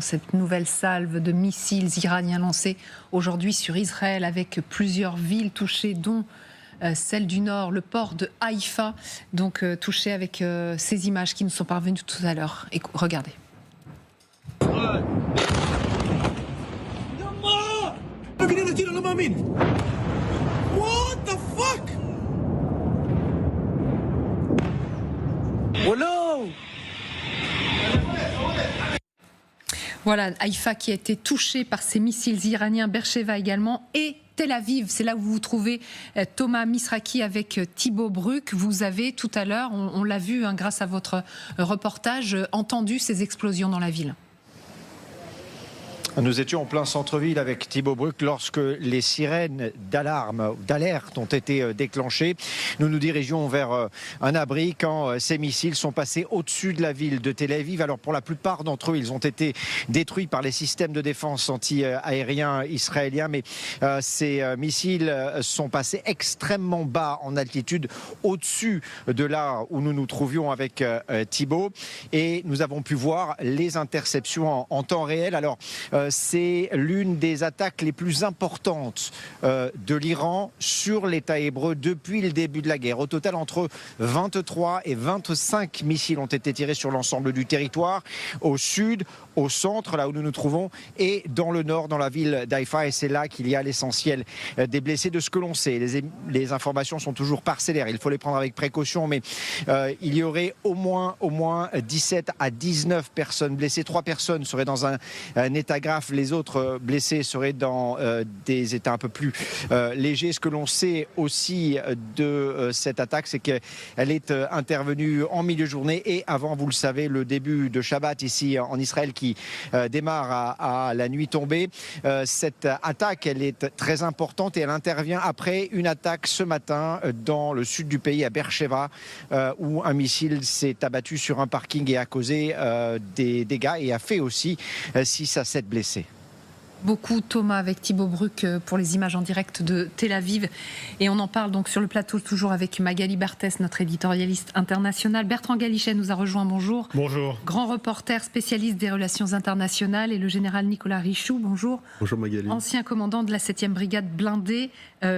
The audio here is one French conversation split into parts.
Cette nouvelle salve de missiles iraniens lancés aujourd'hui sur Israël avec plusieurs villes touchées, dont celle du nord, le port de Haïfa, donc touché avec ces images qui nous sont parvenues tout à l'heure. Et regardez. Voilà, Haïfa qui a été touché par ces missiles iraniens, Beersheva également, et Tel Aviv. C'est là où vous vous trouvez, Thomas Misraki, avec Thibaut Bruck. Vous avez tout à l'heure, on l'a vu grâce à votre reportage, entendu ces explosions dans la ville. Nous étions en plein centre-ville avec Thibaut Bruck lorsque les sirènes d'alarme, d'alerte ont été déclenchées. Nous nous dirigeons vers un abri quand ces missiles sont passés au-dessus de la ville de Tel Aviv. Alors pour la plupart d'entre eux, ils ont été détruits par les systèmes de défense anti-aériens israéliens. Mais ces missiles sont passés extrêmement bas en altitude, au-dessus de là où nous nous trouvions avec Thibaut. Et nous avons pu voir les interceptions en temps réel. Alors c'est l'une des attaques les plus importantes de l'Iran sur l'État hébreu depuis le début de la guerre. Au total, entre 23 et 25 missiles ont été tirés sur l'ensemble du territoire, au sud, au centre, là où nous nous trouvons, et dans le nord, dans la ville d'Haïfa. Et c'est là qu'il y a l'essentiel des blessés. De ce que l'on sait, les informations sont toujours parcellaires. Il faut les prendre avec précaution, mais il y aurait au moins 17 à 19 personnes blessées. 3 personnes seraient dans un état grave. Les autres blessés seraient dans des états un peu plus légers. Ce que l'on sait aussi de cette attaque, c'est qu'elle est intervenue en milieu de journée et avant, vous le savez, le début de Shabbat ici en Israël qui démarre à la nuit tombée. Cette attaque, elle est très importante et elle intervient après une attaque ce matin dans le sud du pays, à Beersheva, où un missile s'est abattu sur un parking et a causé des dégâts et a fait aussi 6 à 7 blessés. Beaucoup, Thomas, avec Thibaut Bruck pour les images en direct de Tel Aviv. Et on en parle donc sur le plateau, toujours avec Magali Barthès, notre éditorialiste international. Bertrand Galichet nous a rejoint, bonjour. Bonjour. Grand reporter, spécialiste des relations internationales. Et le général Nicolas Richoux, bonjour. Bonjour Magali. Ancien commandant de la 7e brigade blindée,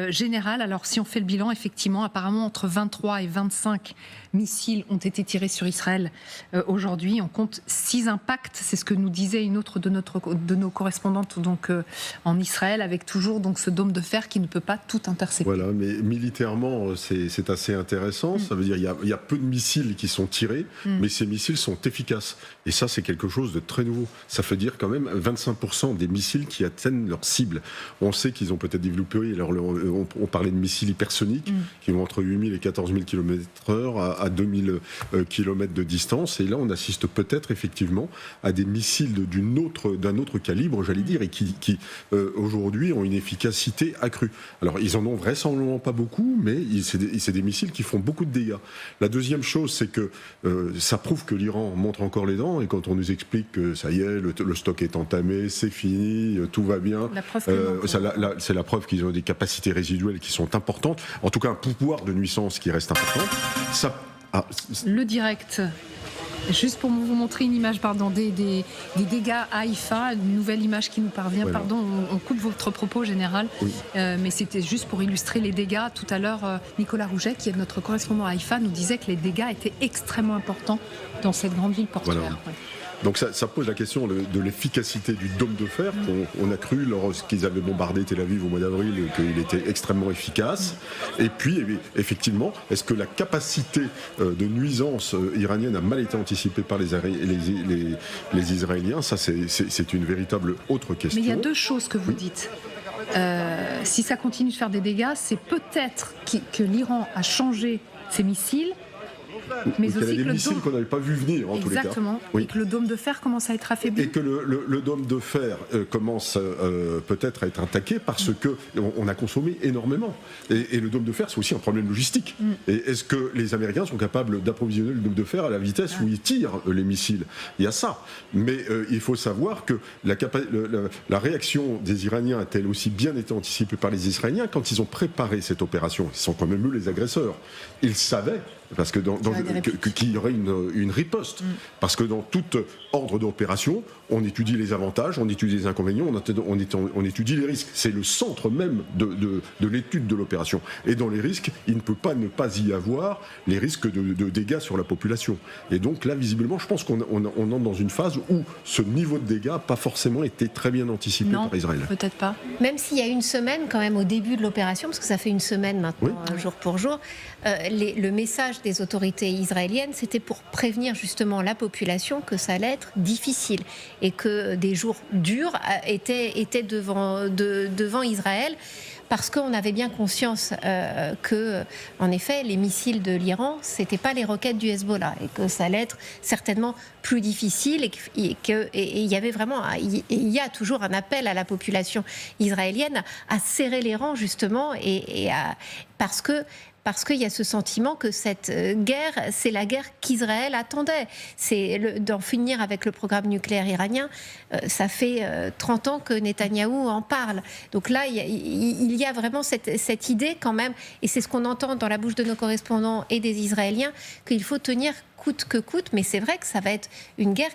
général. Alors si on fait le bilan, effectivement, apparemment entre 23 et 25 missiles ont été tirés sur Israël aujourd'hui. On compte 6 impacts, c'est ce que nous disait une autre de nos correspondantes donc, en Israël, avec toujours donc, ce dôme de fer qui ne peut pas tout intercepter. Voilà, mais militairement, c'est assez intéressant. Ça veut dire qu'il y a peu de missiles qui sont tirés, mais ces missiles sont efficaces. Et ça, c'est quelque chose de très nouveau. Ça veut dire quand même 25% des missiles qui atteignent leur cible. On sait qu'ils ont peut-être développé, alors on parlait de missiles hypersoniques, qui vont entre 8000 et 14 000 km/h à 2000 km de distance. Et là, on assiste peut-être effectivement à des missiles d'un autre calibre, j'allais dire, et qui aujourd'hui ont une efficacité accrue. Alors, ils en ont vraisemblablement pas beaucoup, mais c'est des missiles qui font beaucoup de dégâts. La deuxième chose, c'est que ça prouve que l'Iran montre encore les dents, et quand on nous explique que ça y est, le stock est entamé, c'est fini, tout va bien, c'est la preuve qu'ils ont des capacités résiduelles qui sont importantes, en tout cas un pouvoir de nuisance qui reste important. Le direct. Juste pour vous montrer une image des dégâts à Haïfa, une nouvelle image qui nous parvient. Voilà. Pardon, on coupe votre propos, général, oui. Mais c'était juste pour illustrer les dégâts. Tout à l'heure, Nicolas Rouget, qui est notre correspondant à Haïfa, nous disait que les dégâts étaient extrêmement importants dans cette grande ville portuaire. Voilà. Ouais. Donc ça pose la question de l'efficacité du dôme de fer qu'on a cru lorsqu'ils avaient bombardé Tel Aviv au mois d'avril, qu'il était extrêmement efficace. Et puis, effectivement, est-ce que la capacité de nuisance iranienne a mal été anticipée par les Israéliens? Ça, c'est une véritable autre question. Mais il y a deux choses que vous dites. Si ça continue de faire des dégâts, c'est peut-être que l'Iran a changé ses missiles, mais aussi qu'il y a des missiles qu'on n'avait pas vu venir, en tous les cas. Exactement, oui. Et que le dôme de fer commence à être affaibli. Et que le dôme de fer commence peut-être à être attaqué parce qu'on a consommé énormément. Et le dôme de fer, c'est aussi un problème logistique. Et est-ce que les Américains sont capables d'approvisionner le dôme de fer à la vitesse où ils tirent les missiles? Il y a ça. Mais il faut savoir que la réaction des Iraniens a-t-elle aussi bien été anticipée par les Israéliens quand ils ont préparé cette opération? Ils sont quand même eux les agresseurs. Ils savaient parce que qu'il y aurait une riposte. Parce que dans tout ordre d'opération, on étudie les avantages, on étudie les inconvénients, on étudie les risques. C'est le centre même de l'étude de l'opération. Et dans les risques, il ne peut pas ne pas y avoir les risques de dégâts sur la population. Et donc là, visiblement, je pense qu'on entre dans une phase où ce niveau de dégâts n'a pas forcément été très bien anticipé par Israël. Peut-être pas. Même s'il y a une semaine quand même au début de l'opération, parce que ça fait une semaine maintenant, jour pour jour, le message des autorités israéliennes, c'était pour prévenir justement la population que ça allait être difficile et que des jours durs étaient devant Israël. Parce qu'on avait bien conscience que, en effet, les missiles de l'Iran, c'était pas les roquettes du Hezbollah, et que ça allait être certainement plus difficile, et il y avait vraiment, il y a toujours un appel à la population israélienne à serrer les rangs justement, parce qu'il y a ce sentiment que cette guerre, c'est la guerre qu'Israël attendait. C'est d'en finir avec le programme nucléaire iranien. Ça fait 30 ans que Netanyahou en parle. Donc là, il y a vraiment cette idée quand même, et c'est ce qu'on entend dans la bouche de nos correspondants et des Israéliens, qu'il faut tenir coûte que coûte, mais c'est vrai que ça va être une guerre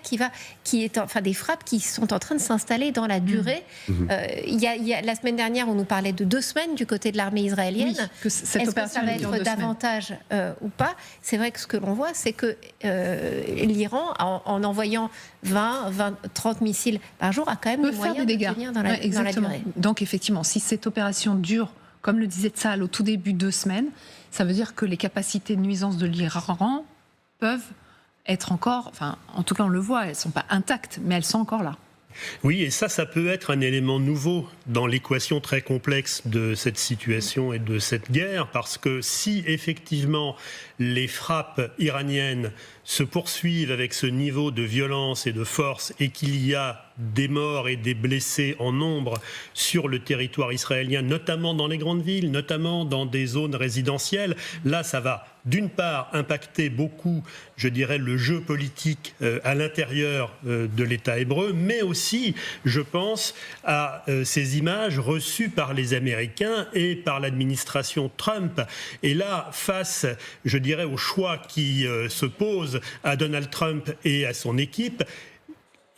des frappes qui sont en train de s'installer dans la durée. Il y a la semaine dernière, on nous parlait de 2 semaines du côté de l'armée israélienne. Oui, que cette opération ça va être davantage ou pas? C'est vrai que ce que l'on voit, c'est que l'Iran, en envoyant 30 missiles par jour, a quand même les moyens de tenir dans la durée. Donc effectivement, si cette opération dure, comme le disait Tzahal au tout début, 2 semaines, ça veut dire que les capacités de nuisance de l'Iran peuvent être encore, enfin, en tout cas on le voit, elles ne sont pas intactes, mais elles sont encore là. Oui, et ça peut être un élément nouveau dans l'équation très complexe de cette situation et de cette guerre, parce que si effectivement les frappes iraniennes se poursuivent avec ce niveau de violence et de force, et qu'il y a des morts et des blessés en nombre sur le territoire israélien, notamment dans les grandes villes, notamment dans des zones résidentielles, là ça va d'une part impacter beaucoup, je dirais, le jeu politique à l'intérieur de l'État hébreu, mais aussi, je pense, à ces images reçues par les Américains et par l'administration Trump. Et là, face, je dirais, au choix qui se pose à Donald Trump et à son équipe,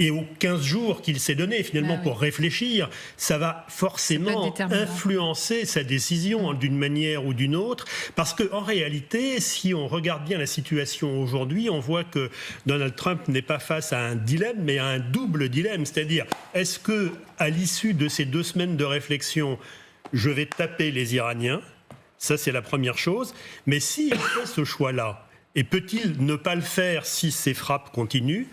et aux 15 jours qu'il s'est donné finalement pour réfléchir, ça va forcément influencer sa décision d'une manière ou d'une autre. Parce qu'en réalité, si on regarde bien la situation aujourd'hui, on voit que Donald Trump n'est pas face à un dilemme, mais à un double dilemme. C'est-à-dire, est-ce que, à l'issue de ces 2 semaines de réflexion, je vais taper les Iraniens? Ça, c'est la première chose. Mais s'il fait ce choix-là, et peut-il ne pas le faire si ces frappes continuent?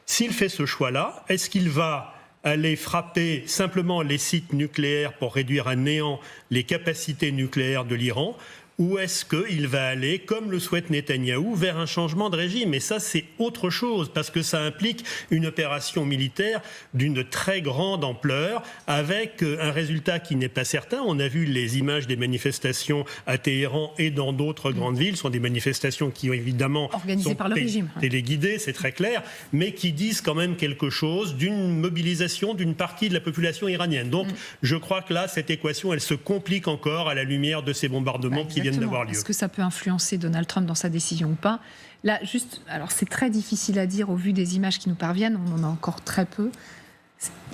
S'il fait ce choix-là, est-ce qu'il va aller frapper simplement les sites nucléaires pour réduire à néant les capacités nucléaires de l'Iran, ou est-ce qu'il va aller, comme le souhaite Netanyahou, vers un changement de régime? Et ça, c'est autre chose, parce que ça implique une opération militaire d'une très grande ampleur, avec un résultat qui n'est pas certain. On a vu les images des manifestations à Téhéran et dans d'autres grandes villes. Ce sont des manifestations qui, évidemment, organisées par le régime, téléguidées, c'est très clair, mais qui disent quand même quelque chose d'une mobilisation d'une partie de la population iranienne. Donc, je crois que là, cette équation, elle se complique encore à la lumière de ces bombardements qui viennent d'avoir lieu. Est-ce que ça peut influencer Donald Trump dans sa décision ou pas? Là, alors c'est très difficile à dire au vu des images qui nous parviennent, on en a encore très peu.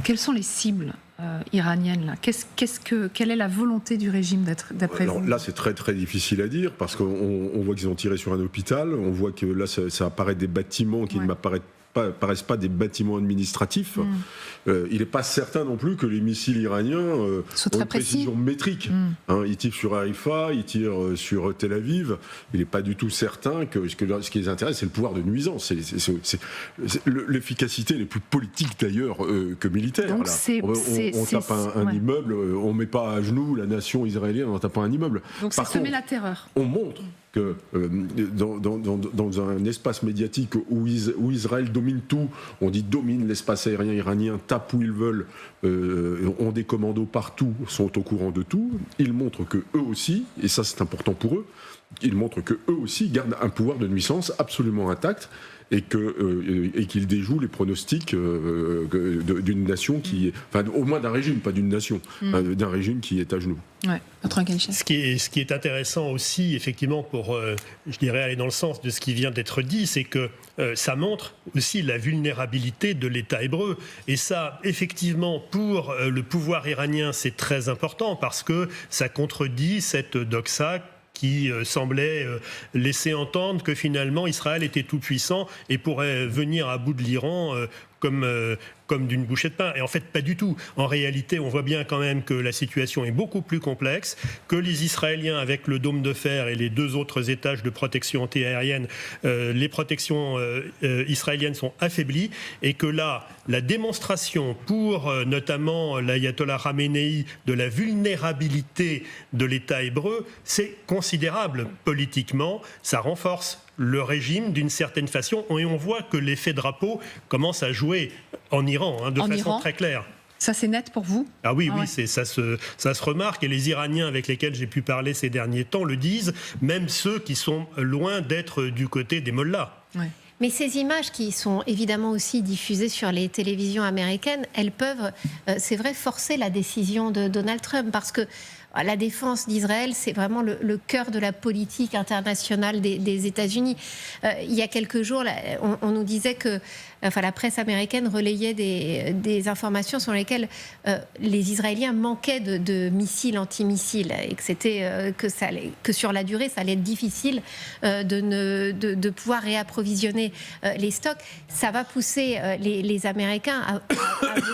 Quelles sont les cibles iraniennes là? Quelle est la volonté du régime d'après vous? Là, c'est très très difficile à dire, parce qu'on voit qu'ils ont tiré sur un hôpital, on voit que là, ça apparaît des bâtiments qui ne paraissent pas des bâtiments administratifs. Il n'est pas certain non plus que les missiles iraniens ont une précision métrique. Ils tirent sur Haïfa, ils tirent sur Tel Aviv. Il n'est pas du tout certain que ce qui les intéresse, c'est le pouvoir de nuisance. C'est l'efficacité les plus politiques d'ailleurs que militaire. Donc on tape un immeuble, on ne met pas à genoux la nation israélienne en tapant un immeuble. Donc ça semer la terreur. On montre que dans un espace médiatique où Israël domine tout, on dit domine l'espace aérien iranien, tape où ils veulent, ont des commandos partout, sont au courant de tout. Ils montrent que eux aussi, et ça c'est important pour eux, ils montrent que eux aussi gardent un pouvoir de nuisance absolument intact. et qu'il déjoue les pronostics d'une nation au moins d'un régime, pas d'une nation, d'un régime qui est à genoux. Ouais. Ce qui est intéressant aussi, effectivement, pour, je dirais, aller dans le sens de ce qui vient d'être dit, c'est que ça montre aussi la vulnérabilité de l'État hébreu. Et ça, effectivement, pour le pouvoir iranien, c'est très important parce que ça contredit cette doxa qui semblait laisser entendre que finalement Israël était tout puissant et pourrait venir à bout de l'Iran comme d'une bouchée de pain. Et en fait, pas du tout. En réalité, on voit bien quand même que la situation est beaucoup plus complexe, que les Israéliens, avec le dôme de fer et les 2 autres étages de protection antiaérienne, les protections israéliennes sont affaiblies, et que là, la démonstration pour notamment l'ayatollah Khamenei de la vulnérabilité de l'État hébreu, c'est considérable politiquement. Ça renforce le régime d'une certaine façon, et on voit que l'effet drapeau commence à jouer en Iran, de façon très claire. Ça, c'est net pour vous ? Ah oui, ça se remarque, et les Iraniens avec lesquels j'ai pu parler ces derniers temps le disent, même ceux qui sont loin d'être du côté des mollahs. Ouais. Mais ces images qui sont évidemment aussi diffusées sur les télévisions américaines, elles peuvent, c'est vrai, forcer la décision de Donald Trump, parce que la défense d'Israël, c'est vraiment le cœur de la politique internationale des États-Unis. Il y a quelques jours, on nous disait que la presse américaine relayait des informations sur lesquelles les Israéliens manquaient de missiles antimissiles, et que c'était que sur la durée, ça allait être difficile de pouvoir réapprovisionner les stocks. Ça va pousser les Américains à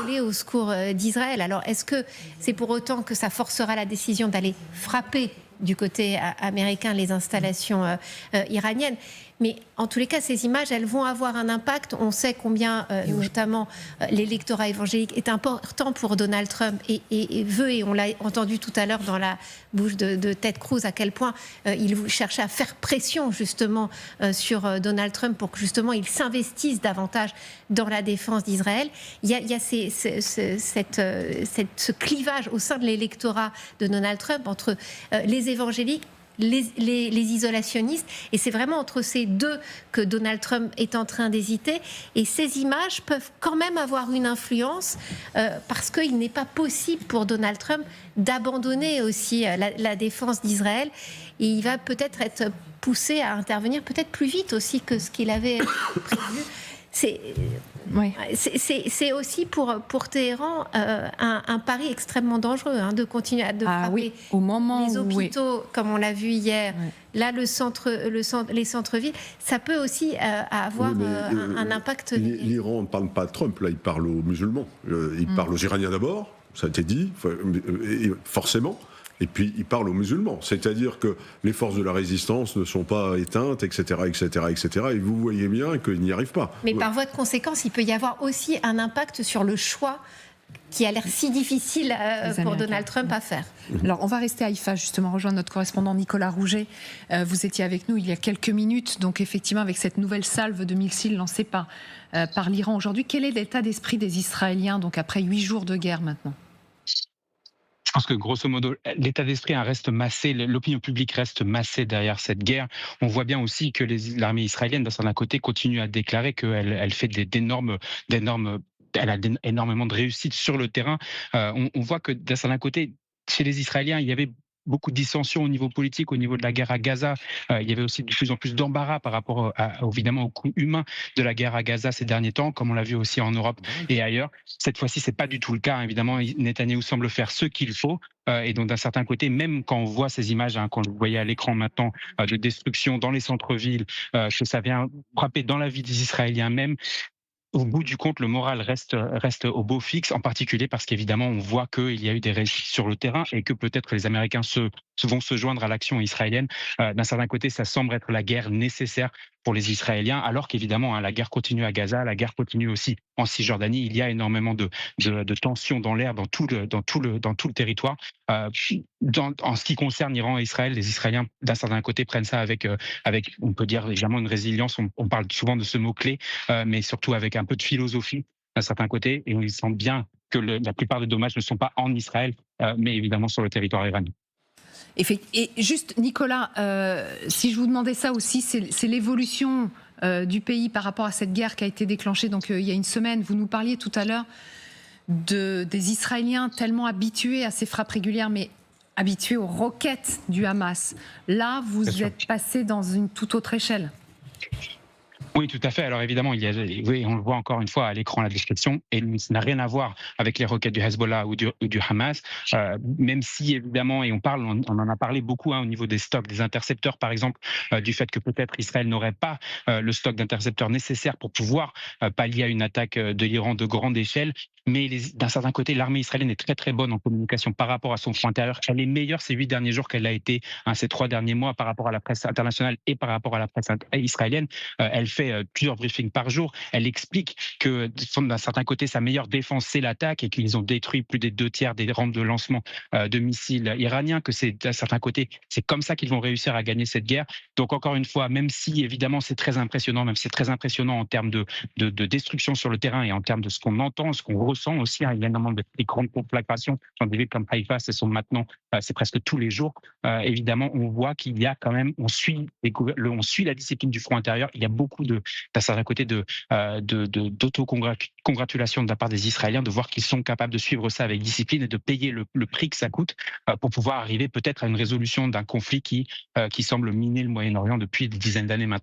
voler au secours d'Israël. Alors, est-ce que c'est pour autant que ça forcera la décision d'aller frapper du côté américain les installations iraniennes? Mais en tous les cas, ces images, elles vont avoir un impact. On sait combien, notamment, l'électorat évangélique est important pour Donald Trump et veut, et on l'a entendu tout à l'heure dans la bouche de Ted Cruz, à quel point il cherchait à faire pression justement sur Donald Trump pour que justement il s'investisse davantage dans la défense d'Israël. Il y a ce clivage au sein de l'électorat de Donald Trump entre les évangéliques, les isolationnistes, et c'est vraiment entre ces deux que Donald Trump est en train d'hésiter, et ces images peuvent quand même avoir une influence parce qu'il n'est pas possible pour Donald Trump d'abandonner aussi la défense d'Israël, et il va peut-être être poussé à intervenir peut-être plus vite aussi que ce qu'il avait prévu. C'est aussi pour Téhéran un pari extrêmement dangereux de continuer à frapper au moment les hôpitaux, comme on l'a vu hier. Là, les centres-villes, ça peut aussi avoir un impact. L'Iran ne parle pas à Trump, là, il parle aux musulmans. Il parle aux Iraniens d'abord, ça a été dit, forcément. Et puis, il parle aux musulmans. C'est-à-dire que les forces de la résistance ne sont pas éteintes, etc., etc., etc. Et vous voyez bien qu'ils n'y arrivent pas. Mais par voie de conséquence, il peut y avoir aussi un impact sur le choix qui a l'air si difficile pour Donald Trump à faire. Alors, on va rester à Haïfa, justement, rejoindre notre correspondant Nicolas Rouget. Vous étiez avec nous il y a quelques minutes, donc effectivement, avec cette nouvelle salve de missiles lancée par l'Iran aujourd'hui. Quel est l'état d'esprit des Israéliens, donc après 8 jours de guerre maintenant ? Je pense que grosso modo, l'état d'esprit reste massé, l'opinion publique reste massée derrière cette guerre. On voit bien aussi que l'armée israélienne, d'un certain côté, continue à déclarer qu'elle fait d'énormes elle a énormément de réussite sur le terrain. On voit que d'un certain côté, chez les Israéliens, il y avait beaucoup de dissensions au niveau politique, au niveau de la guerre à Gaza. Il y avait aussi de plus en plus d'embarras par rapport évidemment au coût humain de la guerre à Gaza ces derniers temps, comme on l'a vu aussi en Europe et ailleurs. Cette fois-ci, c'est pas du tout le cas. Évidemment, Netanyahou semble faire ce qu'il faut. Et donc, d'un certain côté, même quand on voit ces images, quand vous voyez à l'écran maintenant, de destruction dans les centres-villes, que ça vient frapper dans la vie des Israéliens même, au bout du compte, le moral reste au beau fixe, en particulier parce qu'évidemment, on voit qu'il y a eu des réussites sur le terrain et que peut-être les Américains vont se joindre à l'action israélienne. D'un certain côté, ça semble être la guerre nécessaire pour les Israéliens, alors qu'évidemment, la guerre continue à Gaza, la guerre continue aussi en Cisjordanie. Il y a énormément de tensions dans l'air, dans tout le territoire. En ce qui concerne l'Iran et Israël, les Israéliens, d'un certain côté, prennent ça avec on peut dire légèrement une résilience. On parle souvent de ce mot-clé, mais surtout avec un peu de philosophie d'un certain côté, et on sent bien que la plupart des dommages ne sont pas en Israël, mais évidemment sur le territoire iranien. Et juste, Nicolas, si je vous demandais ça aussi, c'est l'évolution du pays par rapport à cette guerre qui a été déclenchée donc, il y a une semaine. Vous nous parliez tout à l'heure des Israéliens tellement habitués à ces frappes régulières, mais habitués aux roquettes du Hamas. Là, vous êtes passé dans une toute autre échelle. Oui, tout à fait. Alors évidemment, oui, on le voit encore une fois à l'écran, la description, et ça n'a rien à voir avec les roquettes du Hezbollah ou du Hamas, même si évidemment, et on en a parlé beaucoup au niveau des stocks, des intercepteurs par exemple, du fait que peut-être Israël n'aurait pas le stock d'intercepteurs nécessaire pour pouvoir pallier à une attaque de l'Iran de grande échelle. Mais d'un certain côté, l'armée israélienne est très très bonne en communication par rapport à son front intérieur. Elle est meilleure ces 8 derniers jours qu'elle a été ces 3 derniers mois par rapport à la presse internationale et par rapport à la presse israélienne. Elle fait plusieurs briefings par jour. Elle explique que d'un certain côté, sa meilleure défense, c'est l'attaque et qu'ils ont détruit plus des 2/3 des rampes de lancement de missiles iraniens, que c'est d'un certain côté, c'est comme ça qu'ils vont réussir à gagner cette guerre. Donc encore une fois, même si évidemment c'est très impressionnant, en termes de destruction sur le terrain et en termes de ce qu'on entend, ce qu'on ressent aussi, il y a énormément de grandes conflagrations dans des villes comme Haïfa, c'est presque tous les jours. Évidemment, on voit qu'il y a quand même, on suit la discipline du front intérieur. Il y a beaucoup d'un certain côté d'autocongratulation de la part des Israéliens de voir qu'ils sont capables de suivre ça avec discipline et de payer le prix que ça coûte pour pouvoir arriver peut-être à une résolution d'un conflit qui semble miner le Moyen-Orient depuis des dizaines d'années maintenant.